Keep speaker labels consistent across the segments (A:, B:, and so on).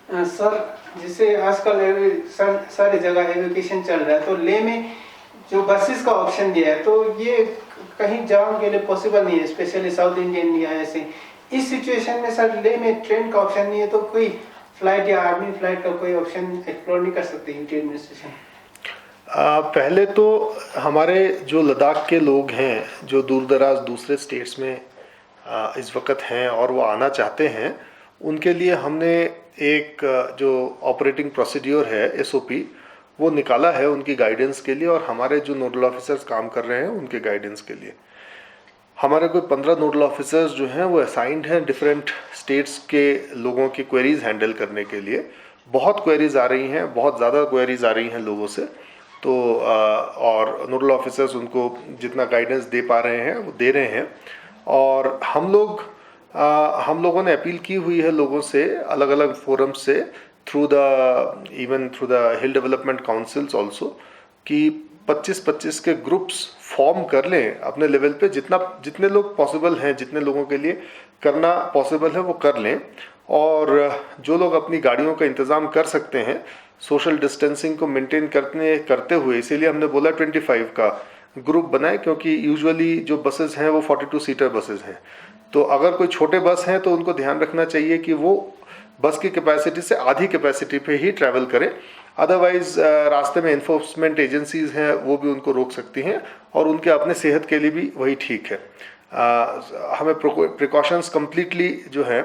A: Sir, जैसे आजकल सारी जगह एजुकेशन चल रहा है, तो ले में जो बसेस का ऑप्शन दिया है, तो ये कहीं जाम के लिए पॉसिबल नहीं है, स्पेशली साउथ इंडियन या ऐसे। इस सिचुएशन में सर ले में ट्रेन का ऑप्शन नहीं है, तो कोई फ्लाइट या आर्मी फ्लाइट का कोई ऑप्शन एक्सप्लोर नहीं कर सकते इंडियन एडमिनिस्ट्रेशन?
B: पहले तो हमारे जो लद्दाख के लोग हैं जो दूर दराज दूसरे स्टेट्स में इस वक्त हैं और वो आना चाहते हैं, उनके लिए हमने एक जो ऑपरेटिंग प्रोसीड्योर है एसओपी वो निकाला है उनकी गाइडेंस के लिए, और हमारे जो नोडल ऑफिसर्स काम कर रहे हैं उनके गाइडेंस के लिए। हमारे कोई 15 नोडल ऑफिसर्स जो हैं वो असाइंड हैं डिफरेंट स्टेट्स के लोगों की क्वेरीज हैंडल करने के लिए। बहुत क्वेरीज आ रही हैं, बहुत ज़्यादा क्वेरीज आ रही हैं लोगों से, तो और नोडल ऑफिसर्स उनको जितना गाइडेंस दे पा रहे हैं वो दे रहे हैं। और हम लोगों ने अपील की हुई है लोगों से अलग अलग फोरम से, through the hill development councils also, कि 25-25 के ग्रुप्स फॉर्म कर लें अपने लेवल पे, जितने लोग पॉसिबल हैं, जितने लोगों के लिए करना पॉसिबल है वो कर लें। और जो लोग अपनी गाड़ियों का इंतज़ाम कर सकते हैं सोशल डिस्टेंसिंग को मेंटेन करते हुए, इसीलिए हमने बोला 25 का ग्रुप बनाए, क्योंकि यूजुअली जो बसेस हैं वो 42 सीटर बसेस हैं। तो अगर कोई छोटे बस हैं तो उनको ध्यान रखना चाहिए कि वो बस की कैपेसिटी से आधी कैपेसिटी पे ही ट्रैवल करें, अदरवाइज रास्ते में इन्फोर्समेंट एजेंसीज हैं वो भी उनको रोक सकती हैं, और उनके अपने सेहत के लिए भी वही ठीक है। हमें प्रिकॉशंस कम्प्लीटली जो है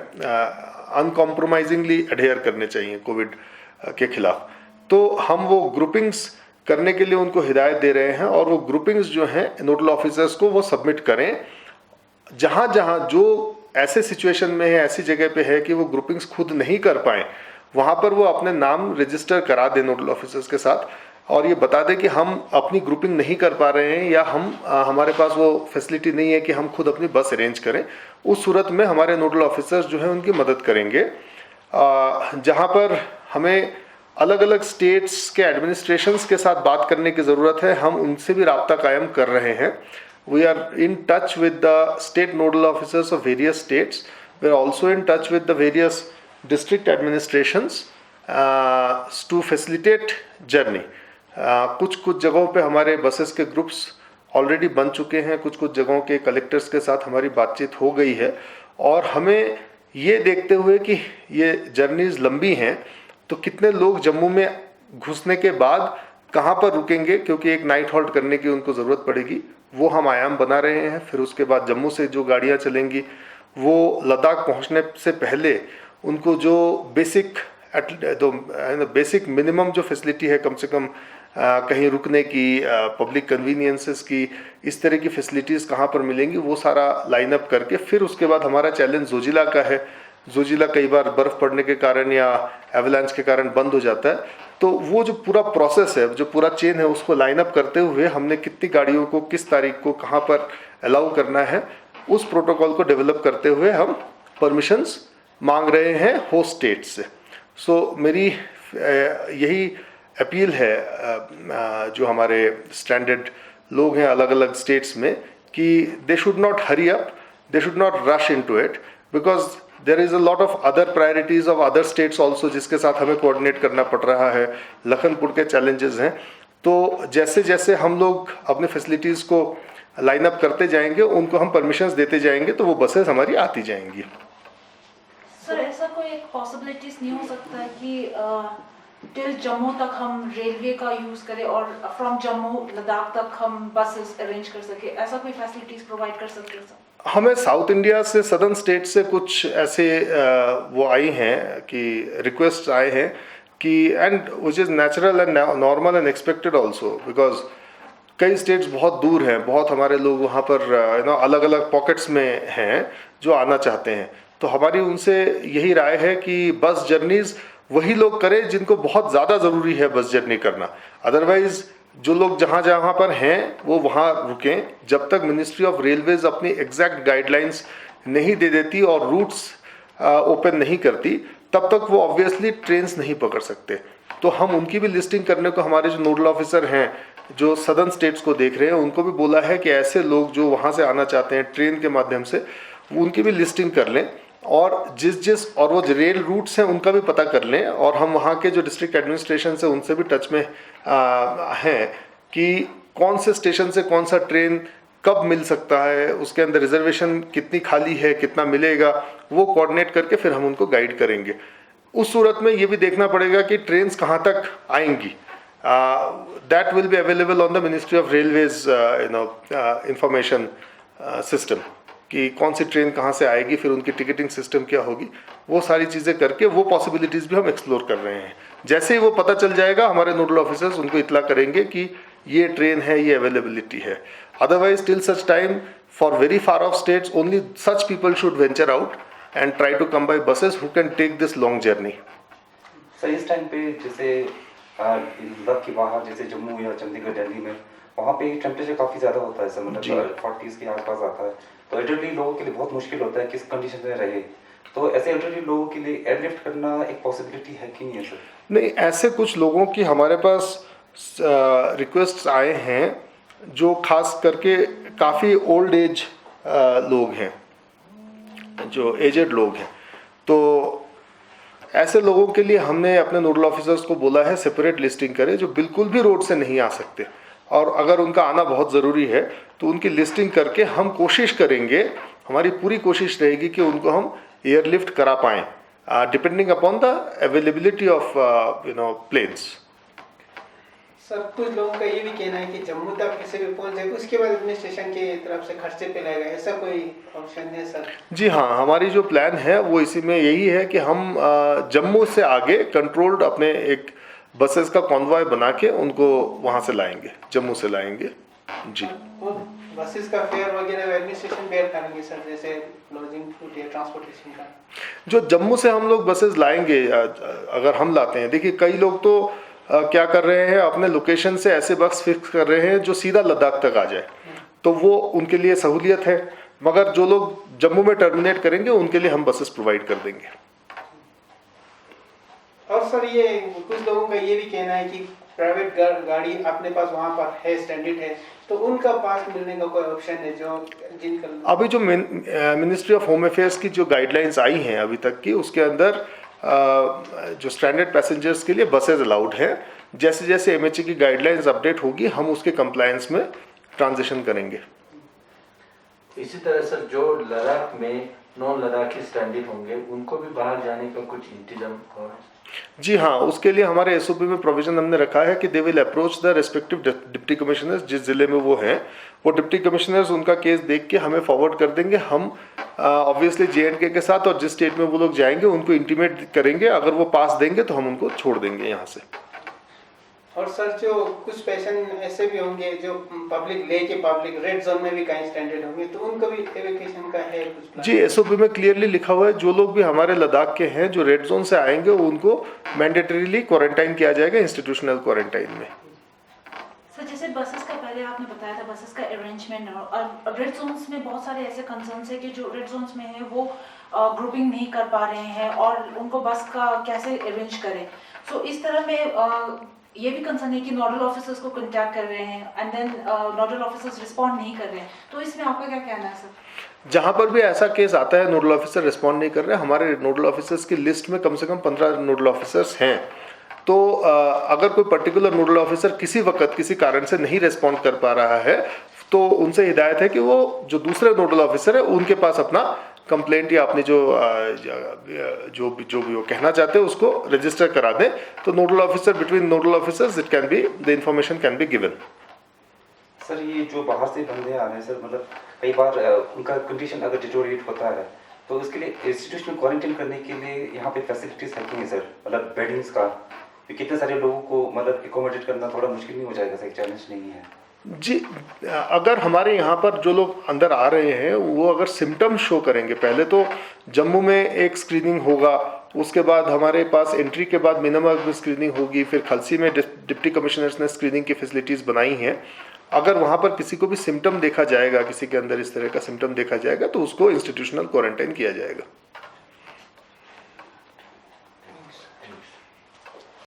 B: अनकॉम्प्रोमाइजिंगली अडेयर करने चाहिए कोविड के खिलाफ। तो हम वो ग्रुपिंग्स करने के लिए उनको हिदायत दे रहे हैं, और वो ग्रुपिंग्स जो हैं नोडल ऑफिसर्स को वो सबमिट करें। जहाँ जहाँ जो ऐसे सिचुएशन में है, ऐसी जगह पे है कि वो ग्रुपिंग्स खुद नहीं कर पाए, वहाँ पर वो अपने नाम रजिस्टर करा दें नोडल ऑफिसर्स के साथ, और ये बता दें कि हम अपनी ग्रुपिंग नहीं कर पा रहे हैं, या हमारे पास वो फैसिलिटी नहीं है कि हम खुद अपनी बस अरेंज करें। उस सूरत में हमारे नोडल ऑफिसर्स जो है उनकी मदद करेंगे। जहाँ पर हमें अलग अलग स्टेट्स के एडमिनिस्ट्रेशंस के साथ बात करने की ज़रूरत है, हम उनसे भी राब्ता कायम कर रहे हैं। We are in touch with the state nodal officers of various states. We are also in touch with the various district administrations to facilitate journey. कुछ जगहों पे हमारे बसेस के ग्रुप्स ऑलरेडी बन चुके हैं, कुछ जगहों के कलेक्टर्स के साथ हमारी बातचीत हो गई है, और हमें ये देखते हुए कि ये जर्नीज लंबी हैं, तो कितने लोग जम्मू में घुसने के बाद कहाँ पर रुकेंगे, क्योंकि एक नाइट हॉल्ट करने की उनको ज़रूरत पड़ेगी, वो हम आयाम बना रहे हैं। फिर उसके बाद जम्मू से जो गाड़ियाँ चलेंगी वो लद्दाख पहुँचने से पहले उनको जो बेसिक मिनिमम जो फैसिलिटी है, कम से कम कहीं रुकने की, पब्लिक कन्वीनियंसेस की, इस तरह की फैसिलिटीज़ कहाँ पर मिलेंगी, वो सारा लाइन अप करके फिर उसके बाद हमारा चैलेंज जोजिला का है। जोजिला कई बार बर्फ़ पड़ने के कारण या एवलांच के कारण बंद हो जाता है, तो वो जो पूरा प्रोसेस है, जो पूरा चेन है, उसको लाइन अप करते हुए हमने कितनी गाड़ियों को किस तारीख को कहाँ पर अलाउ करना है, उस प्रोटोकॉल को डेवलप करते हुए हम परमिशंस मांग रहे हैं होस्ट स्टेट से। सो मेरी यही अपील है जो हमारे स्टैंडर्ड लोग हैं अलग अलग स्टेट्स में, कि they should not hurry up, they should not rush into it, because there is a lot of other priorities of other states also जिसके साथ हमें कोऑर्डिनेट करना पड़ रहा है। लखनपुर के चैलेंजेस हैं, तो जैसे जैसे हम लोग अपने फैसिलिटीज़ को लाइन अप करते जाएंगे, उनको हम परमिशंस देते जाएंगे, तो वो बसेस हमारी आती जाएंगी।
C: सर, ऐसा कोई एक पॉसिबिलिटीज नहीं हो सकता है कि टिल जम्मू तक हम रेलवे का यूज़ करें और फ्रॉम जम्मू लद्दाख तक हम बसेस अरेंज कर सके? ऐसा कोई फैसिलिटीज प्रोवाइड कर सकते हैं सर?
B: हमें साउथ इंडिया से, सदर्न स्टेट से कुछ ऐसे वो आई हैं कि रिक्वेस्ट आए हैं कि, and which is natural and normal and expected also, because कई स्टेट्स बहुत दूर हैं, बहुत हमारे लोग वहाँ पर अलग अलग पॉकेट्स में हैं जो आना चाहते हैं। तो हमारी उनसे यही राय है कि बस जर्नीज़ वही लोग करें जिनको बहुत ज़्यादा ज़रूरी है बस जर्नी करना, अदरवाइज़ जो लोग जहाँ जहाँ पर हैं वो वहाँ रुकें। जब तक मिनिस्ट्री ऑफ रेलवेज अपनी एग्जैक्ट गाइडलाइंस नहीं दे देती और रूट्स ओपन नहीं करती, तब तक वो ऑब्वियसली ट्रेन्स नहीं पकड़ सकते। तो हम उनकी भी लिस्टिंग करने को, हमारे जो नोडल ऑफिसर हैं जो सदर्न स्टेट्स को देख रहे हैं, उनको भी बोला है कि ऐसे लोग जो वहाँ से आना चाहते हैं ट्रेन के माध्यम से, वो उनकी भी लिस्टिंग कर लें, और और वो जो रेल रूट्स हैं उनका भी पता कर लें, और हम वहाँ के जो डिस्ट्रिक्ट एडमिनिस्ट्रेशन से उनसे भी टच में हैं कि कौन से स्टेशन से कौन सा ट्रेन कब मिल सकता है, उसके अंदर रिजर्वेशन कितनी खाली है, कितना मिलेगा, वो कोऑर्डिनेट करके फिर हम उनको गाइड करेंगे। उस सूरत में ये भी देखना पड़ेगा कि ट्रेन्स कहाँ तक आएंगी। That will be available on the ministry of railways information system, कि कौन सी ट्रेन कहाँ से आएगी, फिर उनकी टिकटिंग सिस्टम क्या होगी, वो सारी चीज़ें करके वो पॉसिबिलिटीज़ भी हम एक्सप्लोर कर रहे हैं। जैसे ही वो पता चल जाएगा हमारे नोडल ऑफिसर्स उनको इतला करेंगे कि ये ट्रेन है, ये अवेलेबिलिटी है। Otherwise till such time for very far off states only such people should venture out and try to come by buses who can take this long journey.
D: Sir इस time पे जैसे लद्दाख के बाहर जैसे जम्मू या चंडीगढ़, दिल्ली में वहाँ पे टेम्परेचर काफ़ी ज़्यादा होता है सर, मतलब 40s के आसपास आता है, तो एल्डरली लोगों के लिए बहुत मुश्किल होता है किस कंडीशन में रहे। तो ऐसे एल्डरली लोगों के लिए एयरलिफ्ट करना एक पॉसिबिलिटी है कि नहीं है सर?
B: नहीं, ऐसे कुछ लोगों की हमारे पास रिक्वेस्ट आए हैं जो खास करके काफ़ी ओल्ड एज लोग हैं, जो एजेड लोग हैं। तो ऐसे लोगों के लिए हमने अपने नोडल ऑफिसर्स को बोला है सेपरेट लिस्टिंग करें, जो बिल्कुल भी रोड से नहीं आ सकते, और अगर उनका आना बहुत ज़रूरी है तो उनकी लिस्टिंग करके हम कोशिश करेंगे, हमारी पूरी कोशिश रहेगी कि उनको हम एयरलिफ्ट करा पाएँ, depending upon the availability of planes.
A: Sir कुछ लोगों का ये भी कहना है कि जम्मू तक किसी भी पहुंच जाए उसके बाद एडमिनिस्ट्रेशन की तरफ से खर्चे पे लगेगा, ऐसा कोई ऑप्शन है सर?
B: जी हाँ, हमारी जो प्लान है वो इसी में यही है कि हम जम्मू से आगे कंट्रोल्ड अपने एक बसेस का कॉन्वॉय बना के उनको वहाँ से लाएंगे, जम्मू से लाएंगे जी।
A: वो बसेस का फेयर वगैरह एडमिनिस्ट्रेशन बेयर करेंगे सर, जैसे लॉजिंग फूड या ट्रांसपोर्टेशन का? जो
B: जम्मू से हम लोग बसेस लाएंगे, अगर हम लाते हैं, देखिए कई लोग तो क्या कर रहे हैं, अपने लोकेशन से ऐसे बस फिक्स कर रहे हैं जो सीधा लद्दाख तक आ जाए, तो वो उनके लिए सहूलियत है, मगर जो लोग जम्मू में टर्मिनेट करेंगे उनके लिए हम बसेस प्रोवाइड कर देंगे।
A: और सर ये कुछ लोगों का ये भी कहना है कि प्राइवेट गाड़ी अपने पास वहाँ पर है, स्टैंडर्ड है, तो उनका पास मिलने का कोई ऑप्शन है जो जिनका? अभी जो
B: मिनिस्ट्री ऑफ होम अफेयर्स की जो गाइडलाइंस आई हैं अभी तक की, उसके अंदर जो स्टैंडर्ड पैसेंजर्स के लिए बसेज अलाउड हैं। जैसे जैसे एमएचए की गाइडलाइंस अपडेट होगी हम उसके कंप्लायंस में ट्रांजिशन करेंगे।
E: इसी तरह सर जो लद्दाख में नॉन लद्दाखी स्टैंडर्ड होंगे उनको भी बाहर जाने का कुछ इंतजाम हो?
B: जी हाँ, उसके लिए हमारे एसओपी में प्रोविजन हमने रखा है कि they will approach the respective deputy commissioners, जिस जिले में वो हैं, वो डिप्टी कमिश्नर्स उनका केस देख के हमें फॉरवर्ड कर देंगे। हम ऑब्वियसली JNK के साथ और जिस स्टेट में वो लोग जाएंगे उनको इंटीमेट करेंगे, अगर वो पास देंगे तो हम उनको छोड़ देंगे यहाँ से।
A: और सर जो कुछ पेशेंट ऐसे भी होंगे जो पब्लिक लेके पब्लिक रेड जोन में भी कहीं स्टैंडर्ड होंगे, तो उनको भी एवोकेशन का है कुछ? जी,
B: एसओपी में क्लियरली लिखा हुआ है, जो लोग भी हमारे लद्दाख के हैं जो रेड जोन से आएंगे उनको मैंडेटरीली क्वारंटाइन किया जाएगा इंस्टीट्यूशनल क्वारंटाइन में।
C: सर जैसे बसेस का पहले आपने बताया था, बसेस का अरेंजमेंट और रेड जोन्स में बहुत सारे ऐसे कंसर्न्स है कि जो रेड जोन्स में है वो ग्रुपिंग नहीं कर पा रहे हैं और उनको बस का कैसे अरेंज करें। सो इस तरह में ये भी कंसर्न है कि नोडल ऑफिसर्स को कांटेक्ट कर रहे हैं and then nodal officers respond नहीं कर रहे हैं, तो इसमें आपका क्या कहना है सर?
B: जहाँ पर भी ऐसा केस आता है नोडल ऑफिसर रिस्पॉन्ड नहीं कर रहे, हमारे नोडल ऑफिसर्स की लिस्ट में कम से कम 15 नोडल ऑफिसर्स हैं। तो अगर कोई पर्टिकुलर नोडल ऑफिसर किसी वक्त किसी कारण से नहीं रिस्पॉन्ड कर पा रहा है तो उनसे हिदायत है कि वो जो दूसरे नोडल ऑफिसर है उनके पास अपना कंप्लेंट या अपनी जो भी वो कहना चाहते हैं उसको रजिस्टर करा दें। तो nodal officer between nodal officers it can be the information can be given.
D: Sir ये जो बाहर से बंदे आ रहे हैं सर, मतलब कई बार उनका कंडीशन अगर डिटोरिएट होता है तो उसके लिए इंस्टीट्यूशनल क्वारंटाइन करने के लिए यहाँ पे फैसिलिटीज है कि सर, मतलब बेडिंग्स का कितने सारे लोगों को मतलब एकोमोडेट करना थोड़ा मुश्किल नहीं हो जाएगा सर? चैलेंज नहीं है?
B: जी, अगर हमारे यहाँ पर जो लोग अंदर आ रहे हैं वो अगर सिम्टम शो करेंगे, पहले तो जम्मू में एक स्क्रीनिंग होगा, उसके बाद हमारे पास एंट्री के बाद मिनिमम स्क्रीनिंग होगी, फिर खलसी में डिप्टी कमिश्नर्स ने स्क्रीनिंग की फैसिलिटीज़ बनाई हैं। अगर वहाँ पर किसी को भी सिम्टम देखा जाएगा, किसी के अंदर इस तरह का सिम्टम देखा जाएगा तो उसको इंस्टीट्यूशनल क्वारंटाइन किया जाएगा।